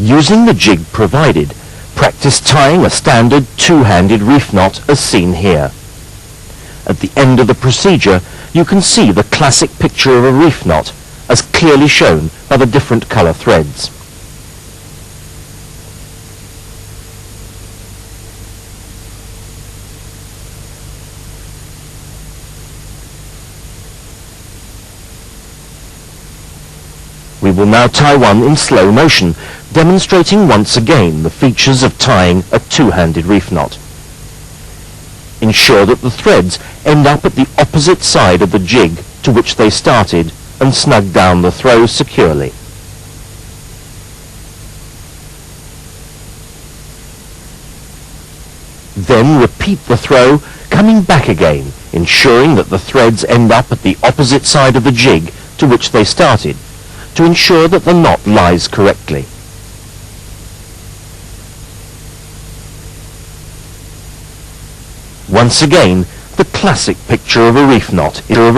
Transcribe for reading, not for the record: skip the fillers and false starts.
Using the jig provided, practice tying a standard two-handed reef knot as seen here. At the end of the procedure, you can see the classic picture of a reef knot as clearly shown by the different colour threads. We will now tie one in slow motion, demonstrating once again the features of tying a two-handed reef knot. Ensure that the threads end up at the opposite side of the jig to which they started and snug down the throw securely. Then repeat the throw, coming back again, ensuring that the threads end up at the opposite side of the jig to which they started, to ensure that the knot lies correctly. Once again, the classic picture of a reef knot is